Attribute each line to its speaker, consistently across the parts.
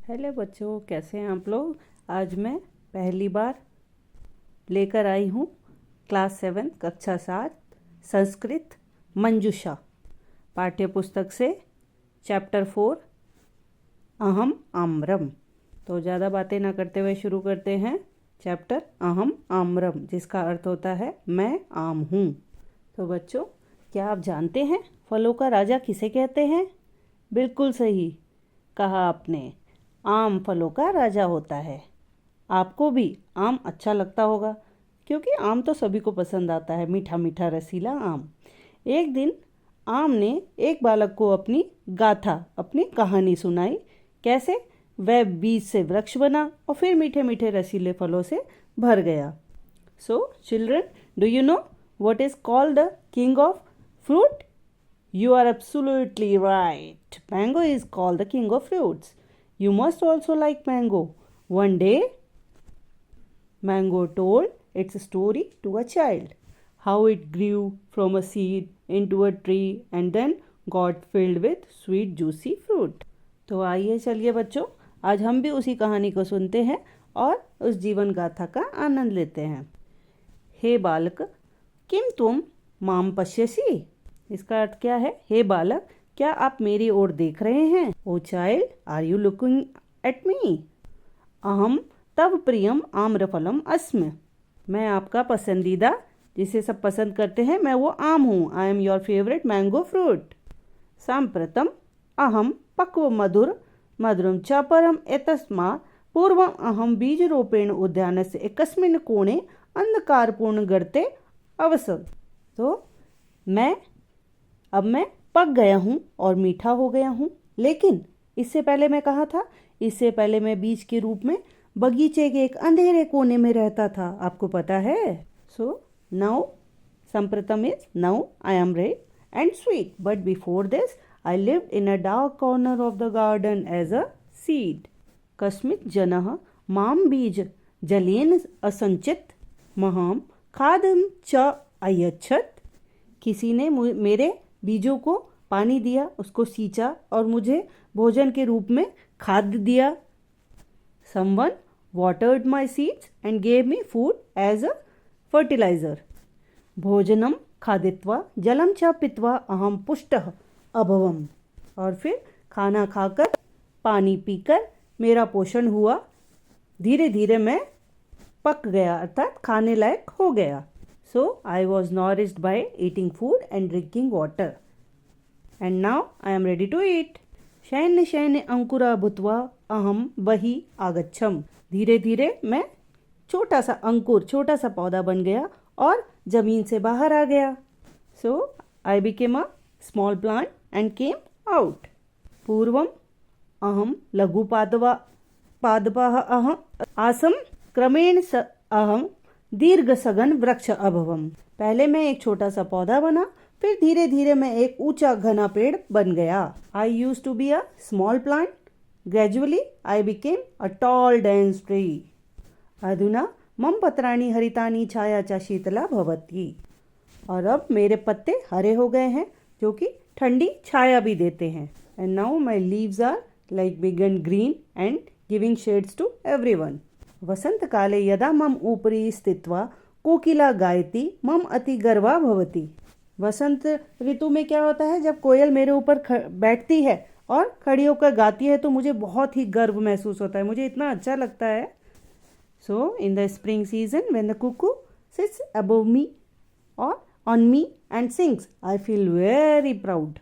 Speaker 1: Hello बच्चों, कैसे हैं आप लोग। आज मैं पहली बार लेकर आई हूँ क्लास 7 कक्षा 7 संस्कृत मंजूषा पाठ्य पुस्तक से चैप्टर 4 अहम आम्रम। तो ज़्यादा बातें ना करते हुए शुरू करते हैं चैप्टर अहम आम्रम, जिसका अर्थ होता है मैं आम हूँ। तो बच्चों, क्या आप जानते हैं फलों का राजा किसे कहते हैं? बिल्कुल सही कहा आपने, आम फलों का राजा होता है। आपको भी आम अच्छा लगता होगा, क्योंकि आम तो सभी को पसंद आता है, मीठा मीठा रसीला आम। एक दिन आम ने एक बालक को अपनी गाथा, अपनी कहानी सुनाई, कैसे वह बीज से वृक्ष बना और फिर मीठे मीठे रसीले फलों से भर गया। So children, do you know what is called the king of fruit? You are absolutely right. Mango is called the king of fruits. You must also like mango. One day, Mango told its story to a child, how it grew from a seed into a tree and then got filled with sweet juicy fruit. तो आइए चलिए बच्चों, आज हम भी उसी कहानी को सुनते हैं और उस जीवन गाथा का आनंद लेते हैं। हे बालक, किम तुम माम पश्यसी? इसका अर्थ क्या है? हे बालक, क्या आप मेरी ओर देख रहे हैं? Oh child, are you looking at me? अहम तब प्रियम आम्रफलम अस्मि। मैं आपका पसंदीदा, जिसे सब पसंद करते हैं, मैं वो आम हूँ। I am your favourite mango fruit. सांप्रतम अहम पक्व मधुर मधुरम च परम एतस्मात् पूर्वम अहम बीजरूपेण उद्यानस्य एकस्मिन् कोणे अंधकारपूर्ण गर्ते अवसर। तो अब मैं पक गया हूँ और मीठा हो गया हूँ, लेकिन इससे पहले मैं कहाँ था? इससे पहले मैं बीज के रूप में बगीचे के एक अंधेरे कोने में रहता था। आपको पता है? सो नाउ संप्रतम is now I am red and sweet, but before this I lived in a dark corner of the garden as a seed. कस्मित् जनः माम बीज जलेन असंचित महाम खादम च अयच्छत। किसी ने मेरे बीजों को पानी दिया, उसको सींचा और मुझे भोजन के रूप में खाद्य दिया। Someone watered my seeds and gave me food as a fertilizer. भोजनम खादित्वा जलम च पित्वा अहम पुष्टः अभवम। और फिर खाना खाकर, पानी पीकर मेरा पोषण हुआ। धीरे धीरे मैं पक गया, अर्थात खाने लायक हो गया। So I was nourished by eating food and drinking water, and now I am ready to eat. शैन्य शैन्य अंकुरा भूत्वा अहम बहि आगच्छम। धीरे धीरे मैं छोटा सा अंकुर, छोटा सा पौधा बन गया और जमीन से बाहर आ गया। So I became a small plant and came out. पूर्वम अहम लघु पादपाः अहम आसम क्रमेण अहम दीर्घ सघन वृक्ष अभवम। पहले मैं एक छोटा सा पौधा बना, फिर धीरे धीरे मैं एक ऊंचा घना पेड़ बन गया। I used to be a small plant, gradually I became a tall dense tree. अधुना मम पत्राणि हरितानि छाया च शीतला भवति। और अब मेरे पत्ते हरे हो गए हैं, जो कि ठंडी छाया भी देते हैं। And now my leaves are like big and green and giving shades to everyone. वसंत काले यदा मम ऊपरी स्थित्वा कोकिला गायति मम अति गर्वा भवति। वसंत ऋतु में क्या होता है? जब कोयल मेरे ऊपर बैठती है और खड़ी होकर गाती है, तो मुझे बहुत ही गर्व महसूस होता है, मुझे इतना अच्छा लगता है। So in the spring season when the cuckoo sits above me और on me and sings, I feel very proud.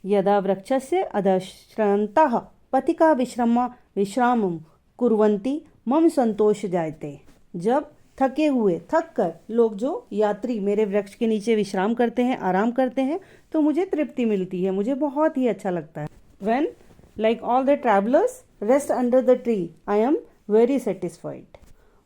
Speaker 1: यदा वृक्षस्य अधश्रन्तः पथिका विश्रामं कुर्वन्ति मम संतोष जायते। जब थक कर लोग, जो यात्री मेरे वृक्ष के नीचे विश्राम करते हैं, आराम करते हैं, तो मुझे तृप्ति मिलती है, मुझे बहुत ही अच्छा लगता है। When like all the travelers rest under the tree, I am very satisfied.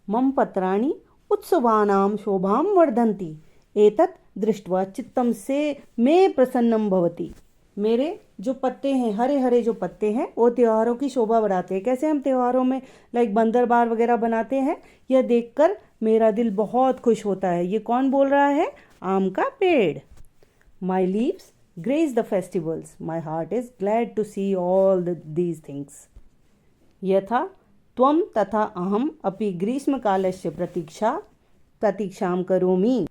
Speaker 1: मम पत्राणि उत्सवानां शोभां वर्धन्ति, एतत् दृष्ट्वा चित्तम से मे प्रसन्नम भवति। मेरे जो पत्ते हैं, हरे हरे जो पत्ते हैं, वो त्योहारों की शोभा बढ़ाते हैं। कैसे हम त्योहारों में लाइक बंदरबार वगैरह बनाते हैं, यह देखकर मेरा दिल बहुत खुश होता है। ये कौन बोल रहा है? आम का पेड़। माई leaves grace the festivals. My heart is glad to see all these things. यथा त्वं तथा अहम अपि ग्रीष्मकालस्य प्रतीक्षां करोमि.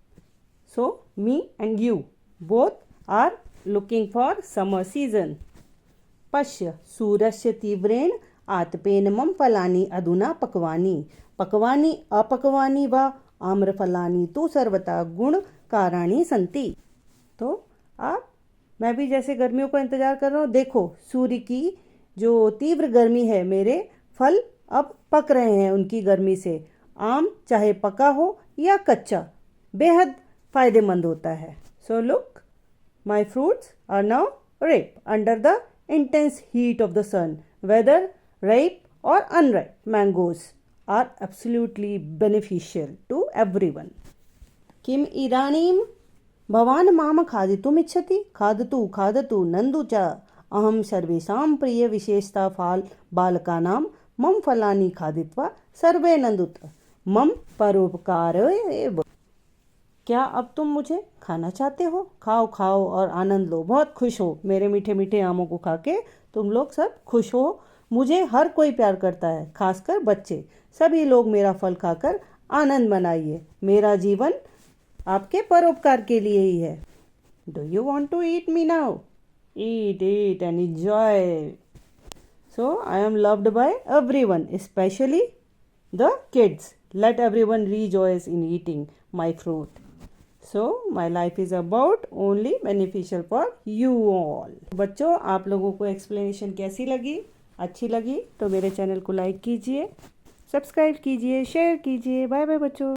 Speaker 1: So me and you both are looking for summer season. पश्य सूरस्य तीव्रेण आतपेन मम फलानि अधुना पक्वानि. पक्वानि अपक्वानि वा आम्रफलानि तु सर्वथा गुणकाराणि सन्ति. तो मैं भी जैसे गर्मियों का इंतजार कर रहा हूँ. देखो सूर्य की जो तीव्र गर्मी है, मेरे फल अब पक रहे हैं उनकी गर्मी से. आम चाहे पका हो या कच्चा बेहद फायदेमंद होता है. So look, my fruits are now ripe under the intense heat of the sun. Whether ripe or unripe, mangoes are absolutely beneficial to everyone. किम इदानीं भवान् मां खादितुम् इच्छति? खादतु खादतु नन्दु च. अहं सर्वेषां प्रियविशेषता बालकानां मम फलानि खादित्वा सर्वे नन्दुत. मम परोपकार एव. क्या अब तुम मुझे खाना चाहते हो? खाओ खाओ और आनंद लो, बहुत खुश हो. मेरे मीठे मीठे आमों को खा के तुम लोग सब खुश हो. मुझे हर कोई प्यार करता है, खासकर बच्चे. सभी लोग मेरा फल खाकर आनंद मनाइए. मेरा जीवन आपके परोपकार के लिए ही है. Do you want to eat me now? Eat eat and enjoy. So I am loved by everyone, specially the kids. Let everyone rejoice in eating my fruit. So my life is about only beneficial for you all. बच्चों, आप लोगों को explanation कैसी लगी? अच्छी लगी तो मेरे चैनल को लाइक कीजिए, सब्सक्राइब कीजिए, शेयर कीजिए. बाय बाय बच्चों.